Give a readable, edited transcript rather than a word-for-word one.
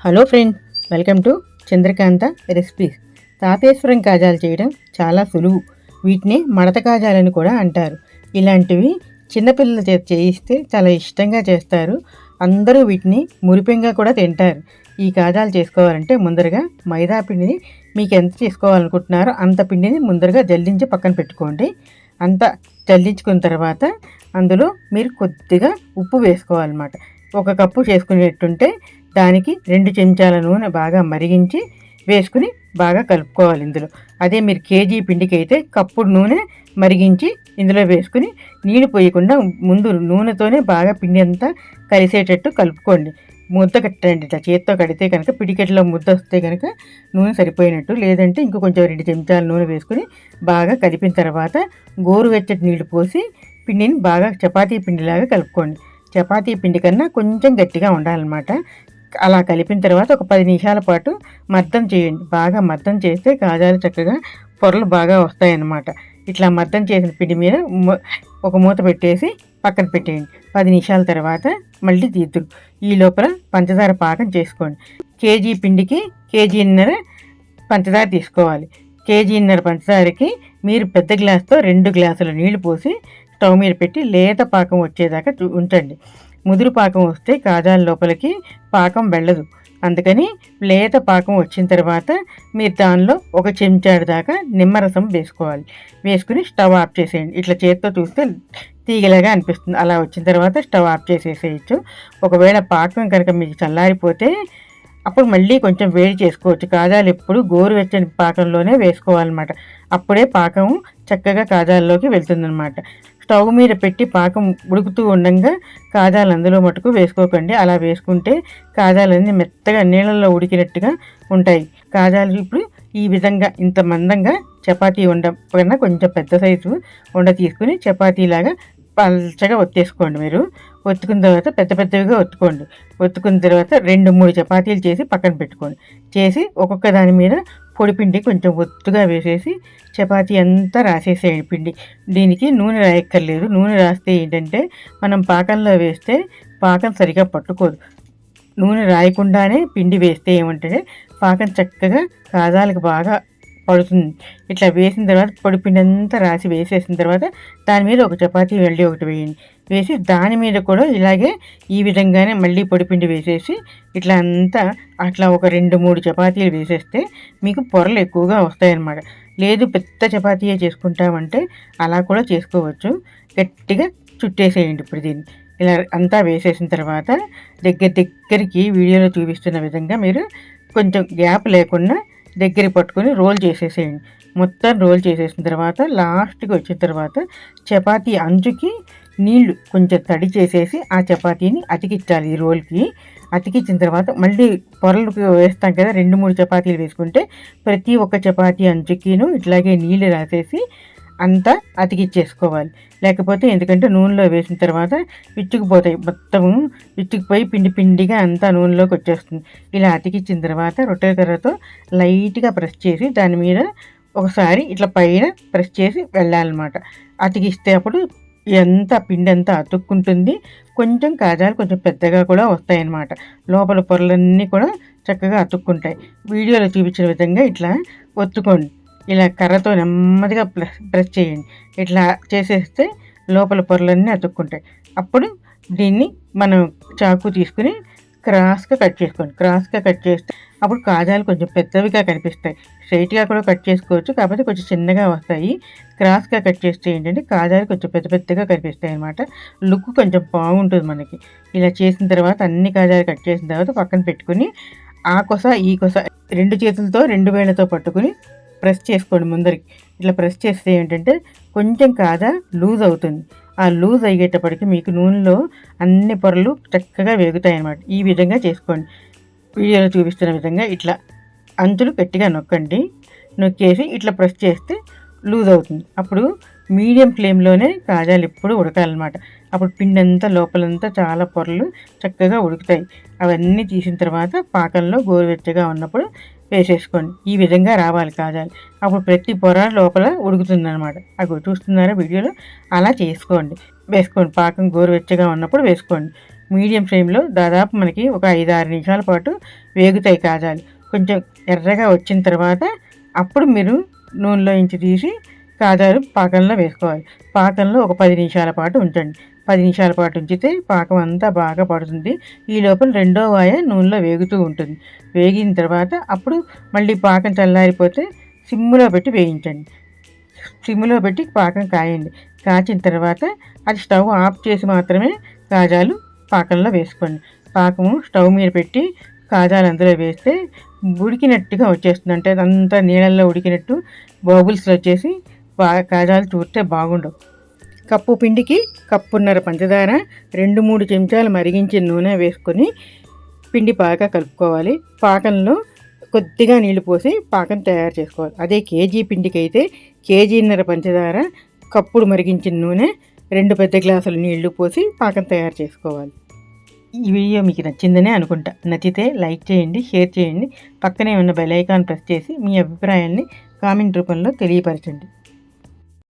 Hello friend, welcome to Chandrakanta recipes. Tapeswaram కాజాలు చేయడం చాలా సులువు. వీటిని మడత కాజాలని కూడా అంటారు. ఇలాంటివి చిన్నపిల్లల చేత చేయిస్తే చాలా ఇష్టంగా చేస్తారు. అందరూ వీటిని మురిపెంగా కూడా తింటారు. ఈ కాజాలు చేసుకోవాలంటే ముందరగా మైదా పిండిని మీకు ఎంత చేసుకోవాలనుకుంటున్నారో అంత పిండిని ముందరగా జల్లించి పక్కన పెట్టుకోండి. అంత జల్లించుకున్న తర్వాత అందులో మీరు కొద్దిగా ఉప్పు వేసుకోవాలన్నమాట. 1 కప్పు చేసుకునేట్టుంటే దానికి 2 చెంచాల నూనె బాగా మరిగించి వేసుకుని బాగా కలుపుకోవాలి ఇందులో. అదే మీరు కేజీ పిండికి అయితే కప్పుడు నూనె మరిగించి ఇందులో వేసుకుని నీళ్ళు పోయకుండా ముందు నూనెతోనే బాగా పిండి అంతా కలిసేటట్టు కలుపుకోండి. ముద్ద కట్టండి. ఇట్లా చేత్తో కడితే కనుక పిడికెట్లో ముద్ద వస్తే కనుక నూనె సరిపోయినట్టు. లేదంటే ఇంకో కొంచెం 2 చెంచాల నూనె వేసుకుని బాగా కలిపిన తర్వాత గోరువెచ్చటి నీళ్లు పోసి పిండిని బాగా చపాతీ పిండిలాగా కలుపుకోండి. చపాతీ పిండి కన్నా కొంచెం గట్టిగా ఉండాలన్నమాట. అలా కలిపిన తర్వాత ఒక 10 నిమిషాల పాటు మద్దం చేయండి. బాగా మద్దం చేస్తే కాజాలు చక్కగా పొరలు బాగా వస్తాయన్నమాట. ఇట్లా మద్దం చేసిన పిండి మీద ఒక మూత పెట్టేసి పక్కన పెట్టేయండి. 10 నిమిషాల తర్వాత మళ్ళీ తీద్దురు. ఈ లోపల పంచదార పాకం చేసుకోండి. కేజీ పిండికి కేజీన్నర పంచదార తీసుకోవాలి. కేజీన్నర పంచదారకి మీరు పెద్ద గ్లాస్తో 2 గ్లాసుల నీళ్లు పోసి స్టవ్ మీద పెట్టి లేత పాకం వచ్చేదాకా ఉంచండి. ముదురు పాకం వస్తే కాజాల లోపలికి పాకం వెళ్ళదు. అందుకని లేత పాకం వచ్చిన తర్వాత మీరు దానిలో 1 చెంచాడు దాకా నిమ్మరసం వేసుకోవాలి. వేసుకుని స్టవ్ ఆఫ్ చేసేయండి. ఇట్లా చేత్తో చూస్తే తీగలాగా అనిపిస్తుంది. అలా వచ్చిన తర్వాత స్టవ్ ఆఫ్ చేసేసేయచ్చు. ఒకవేళ పాకం కనుక మీకు చల్లారిపోతే అప్పుడు మళ్ళీ కొంచెం వేడి చేసుకోవచ్చు. కాజాలు ఎప్పుడు గోరువెచ్చని పాకంలోనే వేసుకోవాలన్నమాట. అప్పుడే పాకం చక్కగా కాజాల్లోకి వెళ్తుందన్నమాట. స్టవ్ మీద పెట్టి పాకం ఉడుకుతూ ఉండగా కాజాలు అందులో మటుకు వేసుకోకండి. అలా వేసుకుంటే కాజాలన్నీ మెత్తగా నీళ్ళల్లో ఉడికినట్టుగా ఉంటాయి. కాజాలు ఇప్పుడు ఈ విధంగా ఇంత మందంగా చపాతీ ఉండ కన్నా కొంచెం పెద్ద సైజు ఉండ తీసుకుని చపాతీలాగా పల్చగా ఒత్తేసుకోండి. మీరు ఒత్తుకున్న తర్వాత పెద్ద పెద్దవిగా ఒత్తుకోండి. ఒత్తుకున్న తర్వాత 2-3 చపాతీలు చేసి పక్కన పెట్టుకోండి. చేసి ఒక్కొక్క దాని మీద పొడిపిండి కొంచెం ఒత్తుగా వేసేసి చపాతీ అంతా రాసేసేయండి పిండి. దీనికి నూనె రాయక్కర్లేదు. నూనె రాస్తే ఏంటంటే మనం పాకంలో వేస్తే పాకం సరిగా పట్టుకోదు. నూనె రాయకుండానే పిండి వేస్తే ఏమంటే పాకం చక్కగా కాజాలకు బాగా పడుతుంది. ఇట్లా వేసిన తర్వాత పొడిపిండి అంతా రాసి వేసేసిన తర్వాత దాని మీద ఒక చపాతీ మళ్ళీ ఒకటి వేయండి. వేసి దాని మీద కూడా ఇలాగే ఈ విధంగానే మళ్ళీ పొడిపిండి వేసేసి ఇట్లా అంతా అట్లా ఒక 2-3 చపాతీలు వేసేస్తే మీకు పొరలు ఎక్కువగా వస్తాయన్నమాట. లేదు పెద్ద చపాతీయే చేసుకుంటామంటే అలా కూడా చేసుకోవచ్చు. గట్టిగా చుట్టేసేయండి. ఇప్పుడు దీన్ని ఇలా అంతా వేసేసిన తర్వాత దగ్గరికి వీడియోలో చూపిస్తున్న విధంగా మీరు కొంచెం గ్యాప్ లేకుండా దగ్గర పట్టుకొని రోల్ చేసేసేయండి. మొత్తం రోల్ చేసేసిన తర్వాత లాస్ట్కి వచ్చిన తర్వాత చపాతీ అంచుకి నీళ్లు కొంచెం తడి చేసేసి ఆ చపాతీని అతికించాలి. ఈ రోల్కి అతికించిన తర్వాత మళ్ళీ పొరలు వేస్తాం కదా, 2-3 చపాతీలు వేసుకుంటే ప్రతి ఒక్క చపాతీ అంచుకిను ఇట్లాగే నీళ్ళు రాసేసి అంతా అతికిచ్చేసుకోవాలి. లేకపోతే ఎందుకంటే నూనెలో వేసిన తర్వాత విచ్చుకుపోతాయి. మొత్తము విచ్చుకుపోయి పిండి పిండిగా అంతా నూనెలోకి వచ్చేస్తుంది. ఇలా అతికిచ్చిన తర్వాత రొట్టెల కర్రతో లైట్గా ప్రెస్ చేసి దాని మీద ఒకసారి ఇట్లా పైన ప్రెస్ చేసి వెళ్ళాలన్నమాట. అతికిస్తే అప్పుడు ఎంత పిండి అంతా అతుక్కుంటుంది. కొంచెం కాజాలు కొంచెం పెద్దగా కూడా వస్తాయన్నమాట. లోపల పొరలన్నీ కూడా చక్కగా అతుక్కుంటాయి. వీడియోలో చూపించిన విధంగా ఇట్లా ఒత్తుకోండి. ఇలా కర్రతో నెమ్మదిగా ప్రెస్ చేయండి. ఇట్లా చేసేస్తే లోపల పొరలన్నీ అతుక్కుంటాయి. అప్పుడు దీన్ని మనం చాకు తీసుకుని క్రాస్గా కట్ చేసుకోండి. క్రాస్గా కట్ చేస్తే అప్పుడు కాజాలు కొంచెం పెద్దవిగా కనిపిస్తాయి. స్ట్రైట్గా కూడా కట్ చేసుకోవచ్చు, కాకపోతే కొంచెం చిన్నగా వస్తాయి. క్రాస్గా కట్ చేస్తే ఏంటంటే కాజాలు కొంచెం పెద్దగా కనిపిస్తాయి అన్నమాట. లుక్ కొంచెం బాగుంటుంది మనకి. ఇలా చేసిన తర్వాత అన్ని కాజాలు కట్ చేసిన తర్వాత పక్కన పెట్టుకుని ఆ కొస ఈ కొస 2 చేతులతో 2 వేళ్ళతో పట్టుకుని ప్రెస్ చేసుకోండి ముందరికి. ఇట్లా ప్రెస్ చేస్తే ఏంటంటే కొంచెం కాజా లూజ్ అవుతుంది. ఆ లూజ్ అయ్యేటప్పటికి మీకు నూనెలో అన్ని పొరలు చక్కగా వేగుతాయి అన్నమాట. ఈ విధంగా చేసుకోండి. వీడియోలో చూపిస్తున్న విధంగా ఇట్లా అంచులు గట్టిగా నొక్కండి. నొక్కేసి ఇట్లా ప్రెస్ చేస్తే లూజ్ అవుతుంది. అప్పుడు మీడియం ఫ్లేమ్లోనే కాజాలు ఎప్పుడు ఉడకాలన్నమాట. అప్పుడు పిండి అంతా లోపలంతా చాలా పొరలు చక్కగా ఉడుకుతాయి. అవన్నీ తీసిన తర్వాత పాకంలో గోరువెచ్చగా ఉన్నప్పుడు వేసేసుకోండి. ఈ విధంగా రావాలి కాజాలు. అప్పుడు ప్రతి పొర లోపల ఉడుకుతుందన్నమాట. అవి చూస్తున్నారా వీడియోలో? అలా చేసుకోండి. వేసుకోండి. పాకం గోరువెచ్చగా ఉన్నప్పుడు వేసుకోండి. మీడియం ఫ్లేమ్లో దాదాపు మనకి ఒక 5-6 నిమిషాల పాటు వేగుతాయి కాజాలు. కొంచెం ఎర్రగా వచ్చిన తర్వాత అప్పుడు మీరు నూనెలో నుంచి తీసి కాజాలు పాకంలో వేసుకోవాలి. పాకంలో ఒక 10 నిమిషాల పాటు ఉంచండి. 10 నిమిషాల పాటు ఉంచితే పాకం అంతా బాగా పడుతుంది. ఈ లోపల రెండో వాయ నూనెలో వేగుతూ ఉంటుంది. వేగిన తర్వాత అప్పుడు మళ్ళీ పాకం చల్లారిపోతే సిమ్లో పెట్టి వేయించండి. సిమ్లో పెట్టి పాకం కాయండి. కాచిన తర్వాత అది స్టవ్ ఆఫ్ చేసి మాత్రమే కాజాలు పాకంలో వేసుకోండి. పాకము స్టవ్ మీద పెట్టి కాజాలు అందులో వేస్తే ఉడికినట్టుగా వచ్చేస్తుంది. అంటే అదంతా నీళ్ళల్లో ఉడికినట్టు బబుల్స్ వచ్చేసి కాజాలు చూస్తే బాగుండవు. కప్పు పిండికి కప్పున్నర పంచదార, 2-3 చెంచాలు మరిగించిన నూనె వేసుకొని పిండి బాగా కలుపుకోవాలి. పాకంలో కొద్దిగా నీళ్లు పోసి పాకం తయారు చేసుకోవాలి. అదే కేజీ పిండికి అయితే కేజీన్నర పంచదార, కప్పుడు మరిగించిన నూనె, 2 పెద్ద గ్లాసులు నీళ్లు పోసి పాకం తయారు చేసుకోవాలి. ఈ వీడియో మీకు నచ్చిందనే అనుకుంటా. నచ్చితే లైక్ చేయండి, షేర్ చేయండి. పక్కనే ఉన్న బెల్ ఐకాన్ ప్రెస్ చేసి మీ అభిప్రాయాన్ని కామెంట్ రూపంలో తెలియపరచండి.